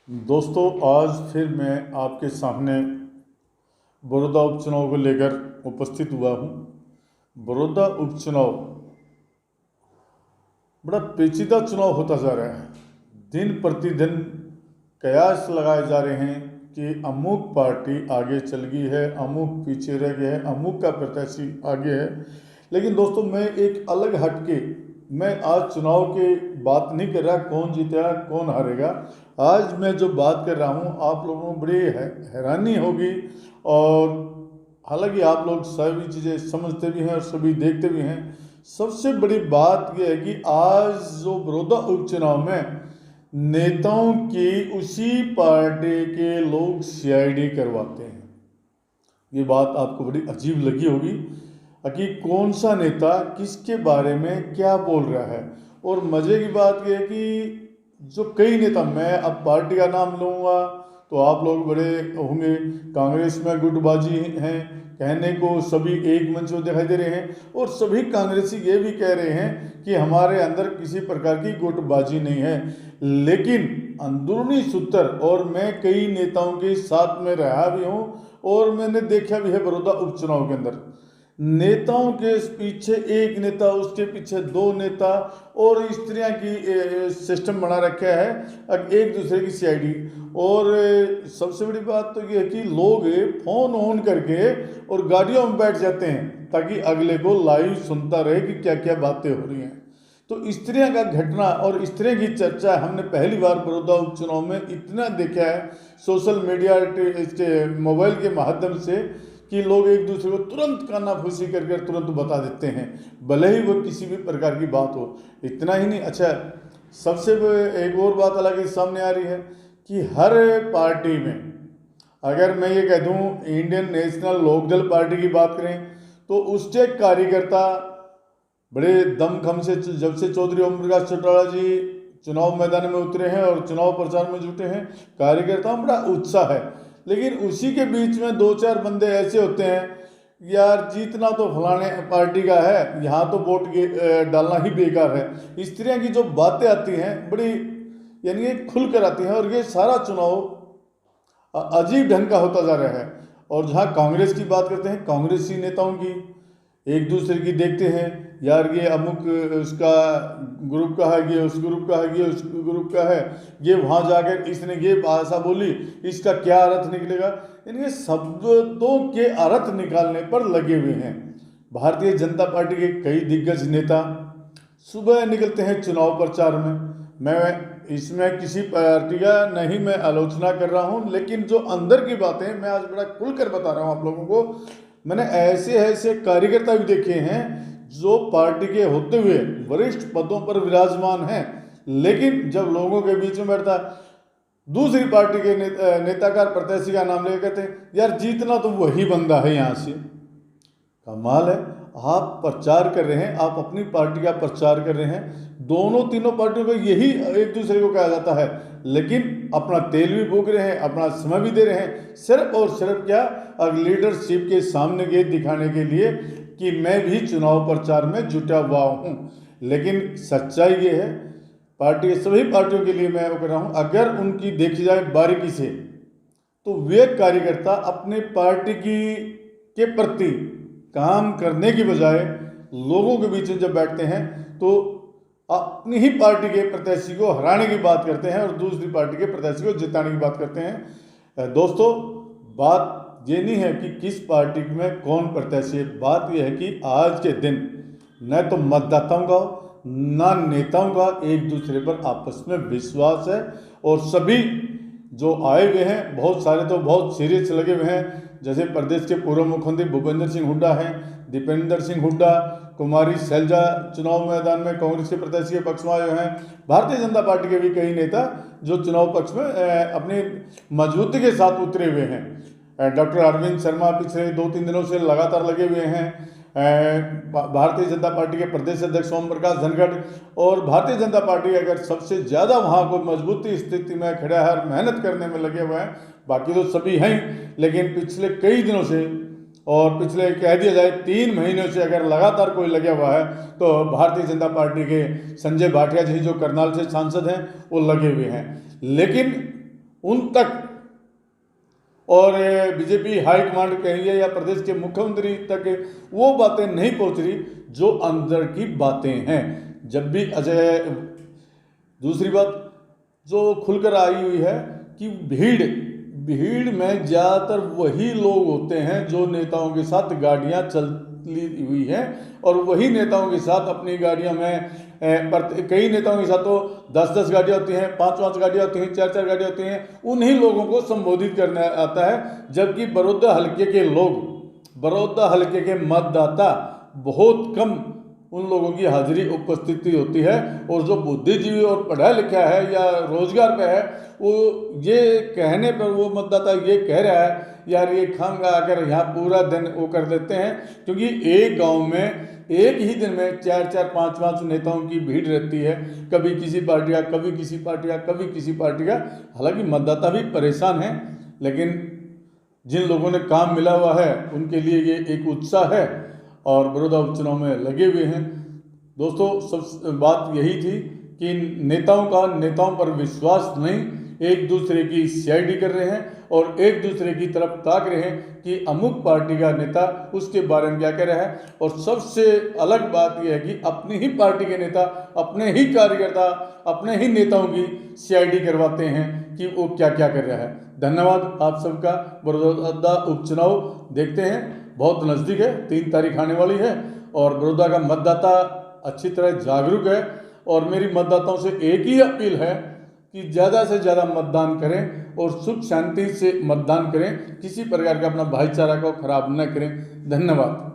दोस्तों, आज फिर मैं आपके सामने बड़ौदा उपचुनाव को लेकर उपस्थित हुआ हूँ। बड़ौदा उपचुनाव बड़ा पेचीदा चुनाव होता जा रहा है। दिन प्रतिदिन कयास लगाए जा रहे हैं कि अमुक पार्टी आगे चल गई है, अमुक पीछे रह गया है, अमुक का प्रत्याशी आगे है। लेकिन दोस्तों, मैं एक अलग हटके मैं आज चुनाव की बात नहीं कर रहा कौन जीतेगा कौन हारेगा। आज मैं जो बात कर रहा हूँ, आप लोगों को बड़ी हैरानी होगी। और हालांकि आप लोग सभी चीज़ें समझते भी हैं और सभी देखते भी हैं। सबसे बड़ी बात यह है कि आज जो बड़ौदा उपचुनाव में नेताओं की उसी पार्टी के लोग सीआईडी करवाते हैं। ये बात आपको बड़ी अजीब लगी होगी कि कौन सा नेता किसके बारे में क्या बोल रहा है। और मज़े की बात यह है कि जो कई नेता, मैं अब पार्टी का नाम लूँगा तो आप लोग बड़े होंगे, कांग्रेस में गुटबाजी हैं कहने को सभी एक मंच में दिखाई दे रहे हैं। और सभी कांग्रेसी ये भी कह रहे हैं कि हमारे अंदर किसी प्रकार की गुटबाजी नहीं है। लेकिन अंदरूनी सूत्र, और मैं कई नेताओं के साथ में रहा भी हूँ और मैंने देखा भी है बड़ौदा उपचुनाव के अंदर, नेताओं के पीछे एक नेता, उसके पीछे दो नेता, और इस तरह की सिस्टम बना रखा है एक दूसरे की सीआईडी। और सबसे बड़ी बात तो ये है कि लोग फोन ऑन करके और गाड़ियों में बैठ जाते हैं ताकि अगले को लाइव सुनता रहे कि क्या क्या बातें हो रही हैं। तो इस तरह का घटना और इस तरह की चर्चा हमने पहली बार बड़ौदा उपचुनाव में इतना देखा है सोशल मीडिया मोबाइल के माध्यम से कि लोग एक दूसरे को तुरंत कानाफूसी कर तुरंत बता देते हैं, भले ही वो किसी भी प्रकार की बात हो। इतना ही नहीं, अच्छा, सबसे एक और बात अलग सामने आ रही है कि हर पार्टी में, अगर मैं ये कह दूं इंडियन नेशनल लोकदल पार्टी की बात करें तो उसके कार्यकर्ता बड़े दमखम से, जब से चौधरी ओम प्रकाश चौटाला जी चुनाव मैदान में उतरे हैं और चुनाव प्रचार में जुटे हैं, कार्यकर्ताओं में बड़ा उत्साह है। लेकिन उसी के बीच में दो चार बंदे ऐसे होते हैं, यार जीतना तो फलाने पार्टी का है, यहाँ तो वोट डालना ही बेकार है। इस तरह की जो बातें आती हैं बड़ी, यानी ये खुल कर आती हैं, और ये सारा चुनाव अजीब ढंग का होता जा रहा है। और जहाँ कांग्रेस की बात करते हैं, कांग्रेसी नेताओं की एक दूसरे की देखते हैं, यार ये अमुक उसका ग्रुप का है, ये उस ग्रुप का है, ये उस ग्रुप का है, ये वहाँ जाकर इसने ये भाषा बोली, इसका क्या अर्थ निकलेगा। यानी शब्दों के अर्थ निकालने पर लगे हुए हैं। भारतीय जनता पार्टी के कई दिग्गज नेता सुबह निकलते हैं चुनाव प्रचार में। मैं इसमें किसी पार्टी का नहीं मैं आलोचना कर रहा हूँ, लेकिन जो अंदर की बातें मैं आज बड़ा खुलकर बता रहा हूँ आप लोगों को। मैंने ऐसे ऐसे कार्यकर्ता भी देखे हैं जो पार्टी के होते हुए वरिष्ठ पदों पर विराजमान हैं, लेकिन जब लोगों के बीच में बैठता दूसरी पार्टी के नेताकार प्रत्याशी का नाम लेकर कहते हैं यार जीतना तो वही बंदा है यहाँ से। कमाल है, आप प्रचार कर रहे हैं, आप अपनी पार्टी का प्रचार कर रहे हैं, दोनों तीनों पार्टियों को यही एक दूसरे को कहा जाता है, लेकिन अपना तेल भी फूक रहे हैं, अपना समय भी दे रहे हैं, सिर्फ और सिर्फ क्या, लीडरशिप के सामने ये दिखाने के लिए कि मैं भी चुनाव प्रचार में जुटा हुआ हूँ। लेकिन सच्चाई ये है, पार्टी सभी पार्टियों के लिए मैं वो कर रहा हूँ, अगर उनकी देखी जाए बारीकी से तो वे कार्यकर्ता अपने पार्टी के प्रति काम करने की बजाय लोगों के बीच में जब बैठते हैं तो अपनी ही पार्टी के प्रत्याशी को हराने की बात करते हैं और दूसरी पार्टी के प्रत्याशी को जिताने की बात करते हैं। दोस्तों, बात ये नहीं है कि किस पार्टी में कौन प्रत्याशी है, बात यह है कि आज के दिन न तो मतदाताओं का न नेताओं का एक दूसरे पर आपस में विश्वास है। और सभी जो आए हुए हैं, बहुत सारे तो बहुत सीरियस लगे हुए हैं, जैसे प्रदेश के पूर्व मुख्यमंत्री भूपेंद्र सिंह हुड्डा हैं, दीपेंद्र सिंह हुड्डा, कुमारी शैलजा चुनाव मैदान में कांग्रेस के प्रत्याशी के पक्ष में आए हैं। भारतीय जनता पार्टी के भी कई नेता जो चुनाव पक्ष में अपनी मजबूती के साथ उतरे हुए हैं। डॉक्टर अरविंद शर्मा पिछले 2-3 दिनों से लगातार लगे हुए हैं। भारतीय जनता पार्टी के प्रदेश अध्यक्ष ओम प्रकाश धनखड़, और भारतीय जनता पार्टी अगर सबसे ज़्यादा वहाँ को मजबूती स्थिति में खड़ा है और मेहनत करने में लगे हुए हैं, बाकी तो सभी हैं, लेकिन पिछले कई दिनों से और पिछले कह दिया जाए 3 महीनों से अगर लगातार कोई लगा हुआ है तो भारतीय जनता पार्टी के संजय भाटिया जी जो करनाल से सांसद हैं वो लगे हुए हैं। लेकिन उन तक और बीजेपी हाईकमांड कहिए या प्रदेश के मुख्यमंत्री तक वो बातें नहीं पहुंच रही जो अंदर की बातें हैं। जब भी अजय, दूसरी बात जो खुलकर आई हुई है कि भीड़ में ज़्यादातर वही लोग होते हैं जो नेताओं के साथ गाड़ियां चली हुई हैं और वही नेताओं के साथ अपनी गाड़ियों में कई नेताओं के साथ तो 10-10 गाड़ियाँ होती हैं, 5-5 गाड़ियाँ होती हैं, 4-4 गाड़ियाँ होती हैं, उन्हीं लोगों को संबोधित करना आता है। जबकि बड़ौदा हल्के के लोग, बड़ौदा हल्के के मतदाता बहुत कम उन लोगों की हाजिरी उपस्थिति होती है और जो बुद्धिजीवी और पढ़ा लिखा है या रोजगार पे है वो ये कहने पर वो मतदाता ये कह रहा है यार ये खामगा आकर यहाँ पूरा दिन वो कर देते हैं, क्योंकि एक गांव में एक ही दिन में 4-4, 5-5 नेताओं की भीड़ रहती है, कभी किसी पार्टी का, कभी किसी पार्टी का, कभी किसी पार्टी का। हालांकि मतदाता भी परेशान हैं, लेकिन जिन लोगों ने काम मिला हुआ है उनके लिए ये एक उत्साह है और बड़ौदा उपचुनाव में लगे हुए हैं। दोस्तों, सब बात यही थी कि नेताओं पर विश्वास नहीं, एक दूसरे की सीआईडी कर रहे हैं और एक दूसरे की तरफ ताक रहे हैं कि अमुक पार्टी का नेता उसके बारे में क्या कह रहा है। और सबसे अलग बात यह है कि अपनी ही पार्टी के नेता, अपने ही कार्यकर्ता, अपने ही नेताओं की सीआईडी करवाते हैं कि वो क्या क्या कर रहा है। धन्यवाद आप सबका। बड़ौदा उपचुनाव देखते हैं, बहुत नज़दीक है, 3 तारीख आने वाली है और बड़ौदा का मतदाता अच्छी तरह जागरूक है और मेरी मतदाताओं से एक ही अपील है कि ज़्यादा से ज़्यादा मतदान करें और सुख शांति से मतदान करें, किसी प्रकार का अपना भाईचारा को खराब न करें। धन्यवाद।